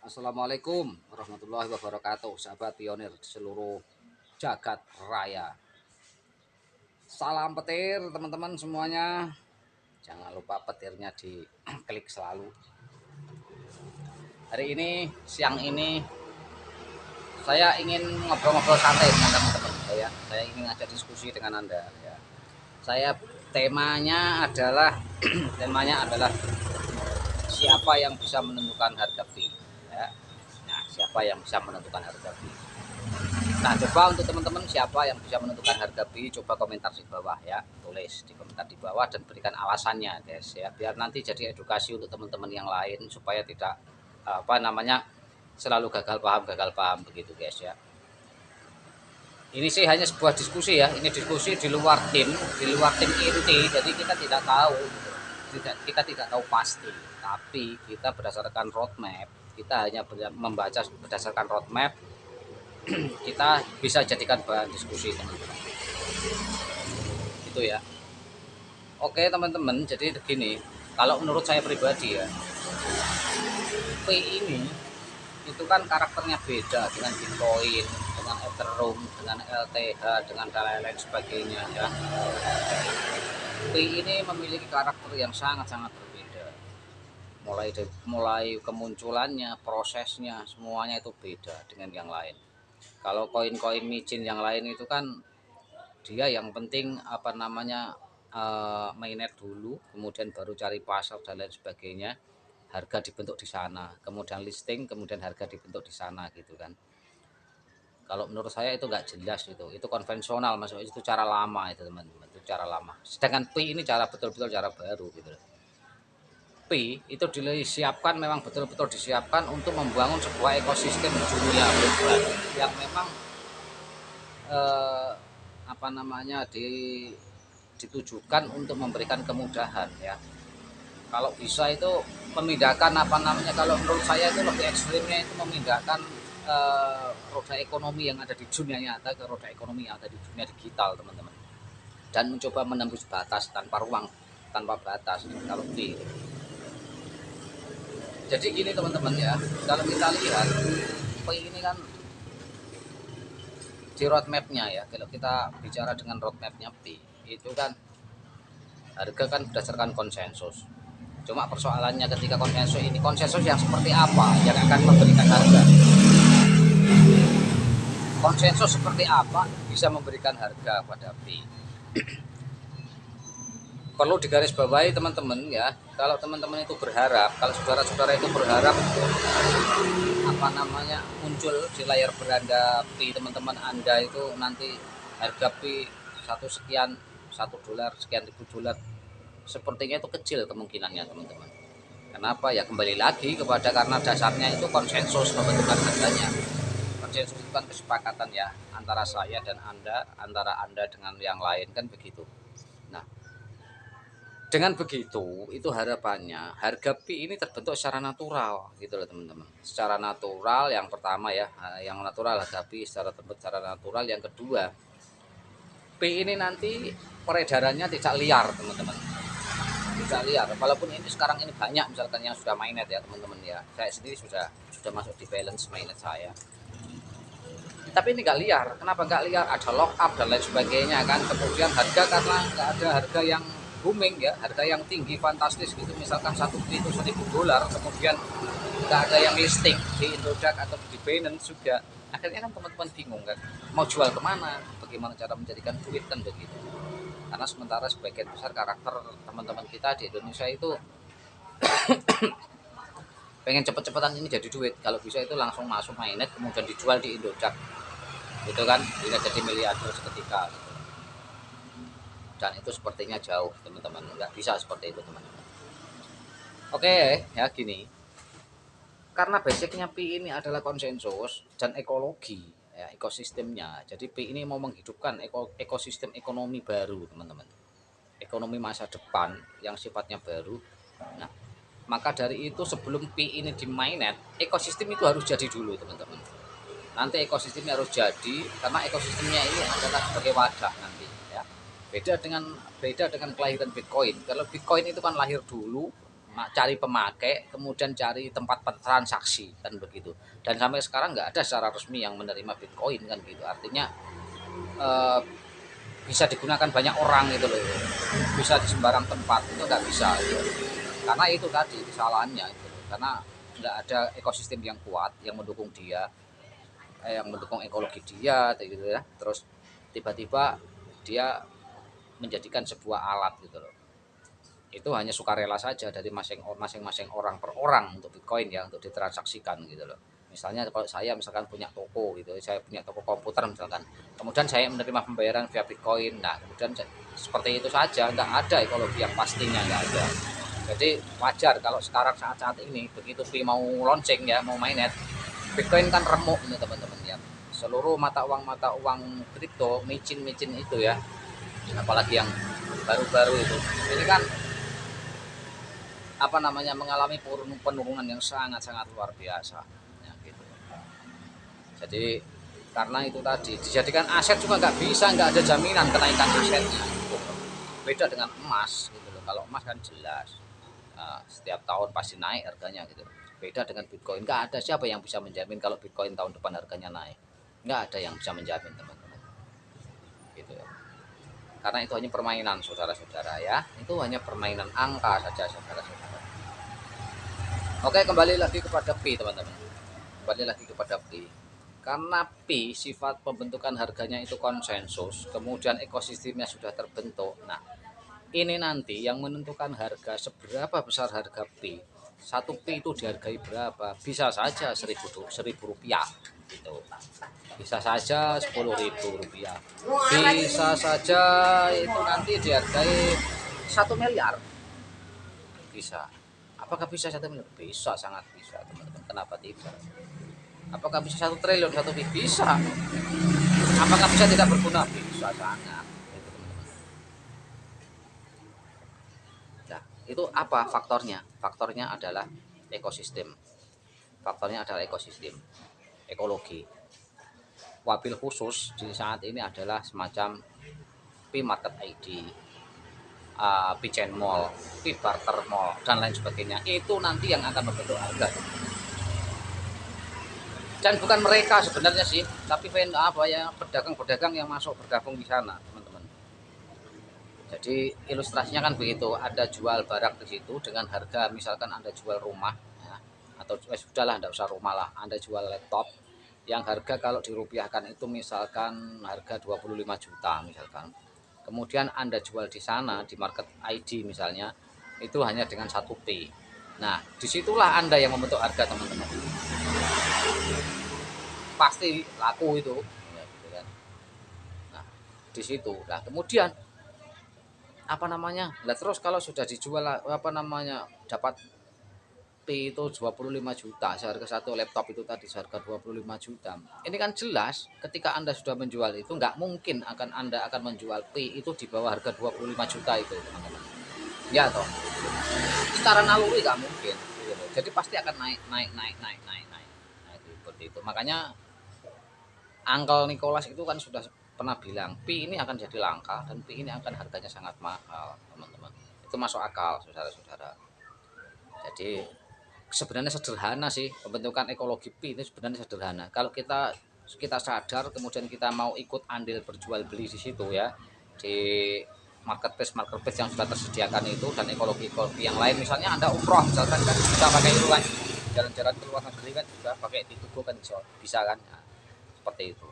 Assalamualaikum warahmatullahi wabarakatuh, sahabat pionir seluruh jagat raya. Salam petir teman-teman semuanya. Jangan lupa petirnya diklik selalu. Hari ini, siang ini, saya ingin ngobrol-ngobrol santai dengan teman-teman ya. Saya ingin ngajak diskusi dengan Anda ya. Saya temanya adalah temanya adalah siapa yang bisa menentukan harga pi ya. Nah, siapa yang bisa menentukan harga pi? Nah, coba untuk teman-teman siapa yang bisa menentukan harga pi, coba komentar di bawah ya. Tulis di komentar di bawah dan berikan alasannya, guys ya. Biar nanti jadi edukasi untuk teman-teman yang lain supaya tidak selalu gagal paham begitu, guys ya. Ini sih hanya sebuah diskusi ya. Ini diskusi di luar tim inti. Jadi kita tidak tahu, kita tidak tahu pasti. Tapi kita berdasarkan roadmap, kita hanya membaca berdasarkan roadmap, kita bisa jadikan bahan diskusi teman-teman. Itu ya. Oke teman-teman, jadi begini. Kalau menurut saya pribadi ya, P ini itu kan karakternya beda dengan Bitcoin, dengan Ethereum, dengan LTH, dengan dan lain-lain sebagainya ya. P ini memiliki karakter yang sangat-sangat berbeda. Mulai kemunculannya, prosesnya, semuanya itu beda dengan yang lain. Kalau koin-koin micin yang lain itu kan dia yang penting mainnet dulu, kemudian baru cari pasar dan lain sebagainya, harga dibentuk di sana, kemudian listing, kemudian harga dibentuk di sana gitu kan. Kalau menurut saya itu nggak jelas, itu konvensional, masuk itu cara lama itu teman-teman, itu cara lama. Sedangkan pi ini cara betul-betul cara baru gitu. Pi itu disiapkan, memang betul-betul disiapkan untuk membangun sebuah ekosistem dunia global yang memang eh, apa namanya ditujukan untuk memberikan kemudahan ya. Kalau bisa itu memindahkan kalau menurut saya itu lebih ekstrimnya itu memindahkan roda ekonomi yang ada di dunia nyata ke roda ekonomi yang ada di dunia digital teman-teman, dan mencoba menembus batas tanpa ruang, tanpa batas kalau di. Jadi gini teman-teman ya, kalau kita lihat ini kan di roadmapnya ya, kalau kita bicara dengan roadmapnya P itu kan harga kan berdasarkan konsensus. Cuma persoalannya ketika konsensus yang seperti apa yang akan memberikan harga. Konsensus seperti apa bisa memberikan harga pada P. Perlu digarisbawahi teman-teman ya, kalau teman-teman itu berharap, kalau saudara-saudara itu berharap muncul di layar beranda P teman-teman Anda itu nanti harga P satu sekian, $1 sekian ribu dolar, sepertinya itu kecil kemungkinannya teman-teman. Kenapa ya, kembali lagi kepada karena dasarnya itu konsensus pembentukan harganya. Konsensus itu kan kesepakatan ya antara saya dan Anda, antara Anda dengan yang lain kan begitu. Nah, dengan begitu itu harapannya harga pi ini terbentuk secara natural gitu loh teman-teman. Secara natural yang pertama ya, yang natural harga pi terbentuk secara natural. Yang kedua, pi ini nanti peredarannya tidak liar teman-teman, tidak liar. Walaupun ini sekarang ini banyak misalkan yang sudah mainnet ya teman-teman ya, saya sendiri sudah masuk di balance mainnet saya, tapi ini nggak liar. Kenapa nggak liar? Ada lock up dan lain sebagainya kan. Kemudian harga, karena nggak ada harga yang booming ya, harga yang tinggi fantastis gitu, misalkan satu itu $1.000, kemudian nggak ada yang listing di Indodax atau di Binance juga. Akhirnya kan teman-teman bingung kan, mau jual kemana, bagaimana cara menjadikan duit kan begitu. Karena sementara sebagian besar karakter teman-teman kita di Indonesia itu pengen cepet-cepetan ini jadi duit, kalau bisa itu langsung masuk mainnet kemudian dijual di Indodax gitu kan, bisa jadi miliarder seketika gitu. Dan itu sepertinya jauh teman-teman, nggak bisa seperti itu teman-teman. Oke ya, gini, karena basicnya Pi ini adalah konsensus dan ekologi ya, ekosistemnya. Jadi Pi ini mau menghidupkan ekosistem ekonomi baru teman-teman, ekonomi masa depan yang sifatnya baru. Nah, maka dari itu sebelum Pi ini di mainnet, ekosistem itu harus jadi dulu teman-teman. Nanti ekosistemnya harus jadi, karena ekosistemnya ini adalah sebagai wadah nanti ya. Beda dengan kelahiran Bitcoin. Kalau Bitcoin itu kan lahir dulu, cari pemakai, kemudian cari tempat transaksi kan begitu. Dan sampai sekarang nggak ada secara resmi yang menerima Bitcoin kan gitu. Artinya eh, bisa digunakan banyak orang itu loh, bisa di sembarang tempat itu nggak bisa gitu. Karena itu tadi kesalahannya itu, karena nggak ada ekosistem yang kuat yang mendukung dia, yang mendukung ekologi dia gitu ya. Terus tiba-tiba dia menjadikan sebuah alat gitu loh. Itu hanya sukarela saja dari masing-masing orang per orang untuk Bitcoin ya, untuk ditransaksikan gitu loh. Misalnya kalau saya misalkan punya toko gitu, saya punya toko komputer misalkan, kemudian saya menerima pembayaran via Bitcoin, nah kemudian seperti itu saja, nggak ada ekologi yang pastinya, nggak ada. Jadi wajar kalau sekarang saat-saat ini begitu Pi mau launching ya, mau mainnet, Bitcoin kan remuk ini teman-teman ya. Seluruh mata uang kripto, micin-micin itu ya, apalagi yang baru-baru itu. Ini kan apa namanya, mengalami penurunan yang sangat-sangat luar biasa ya, gitu. Jadi karena itu tadi dijadikan aset juga nggak bisa, nggak ada jaminan kenaikan asetnya gitu. Beda dengan emas gitu loh. Kalau emas kan jelas setiap tahun pasti naik harganya gitu. Beda dengan Bitcoin, nggak ada siapa yang bisa menjamin kalau Bitcoin tahun depan harganya naik, nggak ada yang bisa menjamin teman-teman gitu ya. Karena itu hanya permainan saudara-saudara ya, itu hanya permainan angka saja saudara-saudara. Oke, kembali lagi kepada Pi teman-teman. Kembali lagi kepada Pi. Karena Pi sifat pembentukan harganya itu konsensus, kemudian ekosistemnya sudah terbentuk. Nah, ini nanti yang menentukan harga, seberapa besar harga Pi. Satu Pi itu dihargai berapa? Bisa saja seribu rupiah gitu. Bisa saja 10.000 rupiah. Bisa saja itu nanti dihargai 1 miliar. Bisa. Apakah bisa 1 miliar? Bisa, sangat bisa teman-teman. Kenapa tidak? Apakah bisa 1 triliun satu bisa? Apakah bisa tidak berguna? Bisa sangat. Itu teman-teman. Nah, itu apa faktornya? Faktornya adalah ekosistem. Faktornya adalah ekosistem, ekologi. Wabil khusus di saat ini adalah semacam P Market ID, P Chain Mall, P Barter Mall, dan lain sebagainya. Itu nanti yang akan membentuk harga. Dan bukan mereka sebenarnya sih, tapi apa ya, pedagang-pedagang yang masuk bergabung di sana teman-teman. Jadi ilustrasinya kan begitu, ada jual barang di situ dengan harga, misalkan Anda jual rumah ya, atau sudahlah Anda usah rumah lah, Anda jual laptop yang harga kalau dirupiahkan itu misalkan harga 25 juta misalkan. Kemudian Anda jual di sana di market ID misalnya itu hanya dengan 1 P. Nah, disitulah Anda yang membentuk harga teman-teman. Pasti laku itu ya, gitu kan. Nah, di situ. Nah, kemudian apa namanya? Lah terus kalau sudah dijual apa namanya, dapat P itu 25 juta, seharga satu laptop itu tadi seharga 25 juta. Ini kan jelas ketika Anda sudah menjual itu nggak mungkin Anda akan menjual P itu di bawah harga 25 juta itu, teman-teman. Ya toh. Secara naluri nggak mungkin gitu. Jadi pasti akan naik naik naik naik naik naik. Nah, itu seperti itu. Makanya Uncle Nicholas itu kan sudah pernah bilang Pi ini akan jadi langka dan Pi ini akan harganya sangat mahal teman-teman. Itu masuk akal saudara-saudara. Jadi sebenarnya sederhana sih pembentukan ekologi Pi itu, sebenarnya sederhana. Kalau kita kita sadar kemudian kita mau ikut andil berjual beli di situ ya, di marketplace yang sudah tersediakan itu, dan ekologi yang lain, misalnya Anda umroh misalkan kan bisa pakai itu kan, jalan-jalan ke luar negeri kan juga pakai di tubuh kan bisa kan, nah, seperti itu.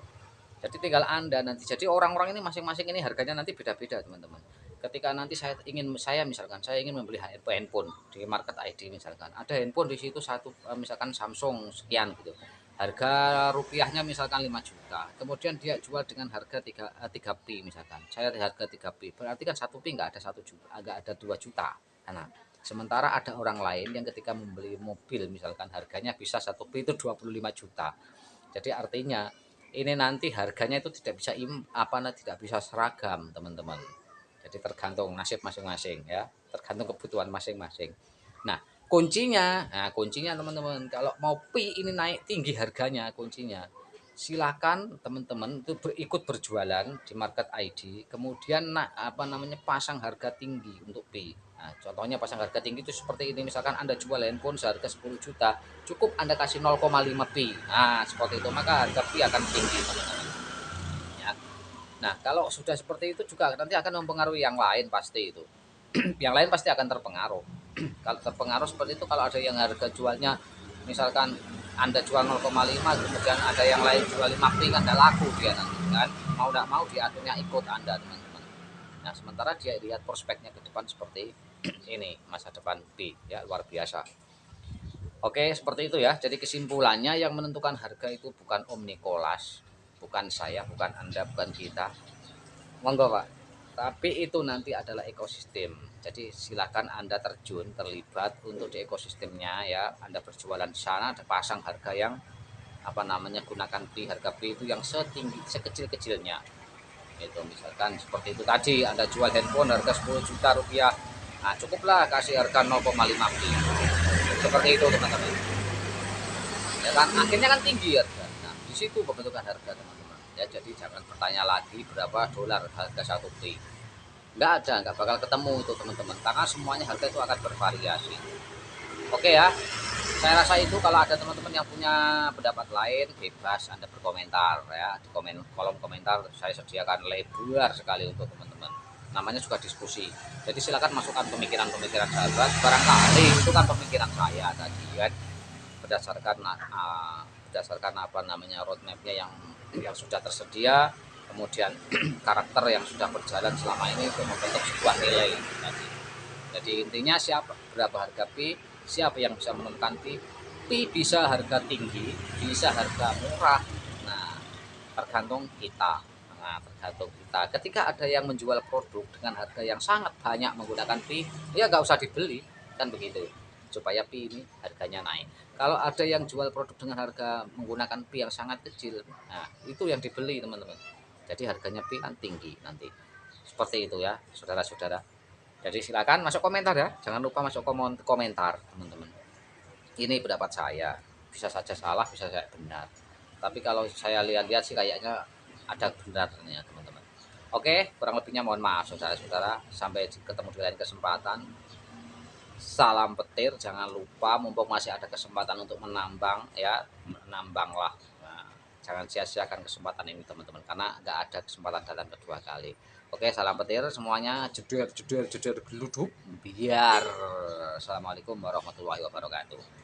Jadi tinggal Anda nanti. Jadi orang-orang ini masing-masing ini harganya nanti beda-beda, teman-teman. Ketika nanti saya misalkan saya ingin membeli handphone di Market ID misalkan. Ada handphone di situ satu misalkan Samsung sekian gitu. Harga rupiahnya misalkan 5 juta. Kemudian dia jual dengan harga 3P misalkan. Saya di harga 3P. Berarti kan 1P nggak ada 1 juta, agak ada 2 juta. Nah, sementara ada orang lain yang ketika membeli mobil misalkan harganya bisa 1P itu 25 juta. Jadi artinya ini nanti harganya itu tidak bisa tidak bisa seragam teman-teman. Jadi tergantung nasib masing-masing ya, tergantung kebutuhan masing-masing. Nah, kuncinya teman-teman, kalau mau Pi ini naik tinggi harganya, kuncinya silakan teman-teman itu ikut berjualan di market ID, kemudian pasang harga tinggi untuk Pi. Nah, contohnya pasang harga tinggi itu seperti ini, misalkan Anda jual handphone seharga 10 juta, cukup Anda kasih 0,5 pi. Nah, seperti itu maka harga pi akan tinggi, teman-teman. Ya. Nah, kalau sudah seperti itu juga nanti akan mempengaruhi yang lain pasti itu. Yang lain pasti akan terpengaruh. Kalau terpengaruh seperti itu, kalau ada yang harga jualnya misalkan Anda jual 0,5 kemudian ada yang lain jual 5 pi, kan tidak laku dia nanti kan. Mau tidak mau dia akhirnya ikut Anda, teman-teman. Nah, sementara dia lihat prospeknya ke depan seperti ini, masa depan pi ya luar biasa. Oke, seperti itu ya. Jadi kesimpulannya yang menentukan harga itu bukan Om Nikolas, bukan saya, bukan Anda, bukan kita. Monggo Pak. Tapi itu nanti adalah ekosistem. Jadi silakan Anda terjun, terlibat untuk di ekosistemnya ya. Anda berjualan di sana, ada pasang harga yang apa namanya, gunakan pi, harga pi itu yang setinggi sekecil-kecilnya. Itu misalkan seperti itu tadi, Anda jual handphone harga 10 juta rupiah. Nah, cukuplah kasih harga 0,5 pi. Seperti itu teman-teman. Ya kan akhirnya kan tinggi harga. Nah, di situ pembentukan harga teman-teman. Ya, jadi jangan bertanya lagi berapa dolar harga satu pi. Nggak ada, nggak bakal ketemu itu teman-teman, karena semuanya harga itu akan bervariasi. Oke ya, saya rasa itu kalau ada teman-teman yang punya pendapat lain bebas Anda berkomentar ya di kolom komentar. Saya sediakan lebar sekali untuk teman-teman, namanya juga diskusi. Jadi silakan masukkan pemikiran-pemikiran sahabat, barangkali itu kan pemikiran saya tadi kan, berdasarkan berdasarkan apa namanya, roadmapnya yang sudah tersedia, kemudian karakter yang sudah berjalan selama ini untuk membentuk sebuah nilai tadi. Jadi intinya siapa berapa harga pi, siapa yang bisa menentukan pi. Pi bisa harga tinggi, bisa harga murah. Nah, tergantung kita. Nah, tergantung kita. Ketika ada yang menjual produk dengan harga yang sangat banyak menggunakan pi, ya nggak usah dibeli, kan begitu. Supaya pi ini harganya naik. Kalau ada yang jual produk dengan harga menggunakan pi yang sangat kecil, nah itu yang dibeli teman-teman. Jadi harganya pi kan tinggi nanti. Seperti itu ya, saudara-saudara. Jadi silakan masuk komentar ya, jangan lupa masuk komentar teman-teman. Ini pendapat saya, bisa saja salah, bisa saja benar. Tapi kalau saya lihat-lihat sih kayaknya ada benarnya teman-teman. Oke, kurang lebihnya mohon maaf saudara-saudara. Sampai ketemu di lain kesempatan. Salam petir, jangan lupa mumpung masih ada kesempatan untuk menambang ya, menambanglah. Nah, jangan sia-siakan kesempatan ini teman-teman, karena nggak ada kesempatan datang kedua kali. Oke, salam petir semuanya, jeder jeder jeder geluduk biar. Assalamualaikum warahmatullahi wabarakatuh.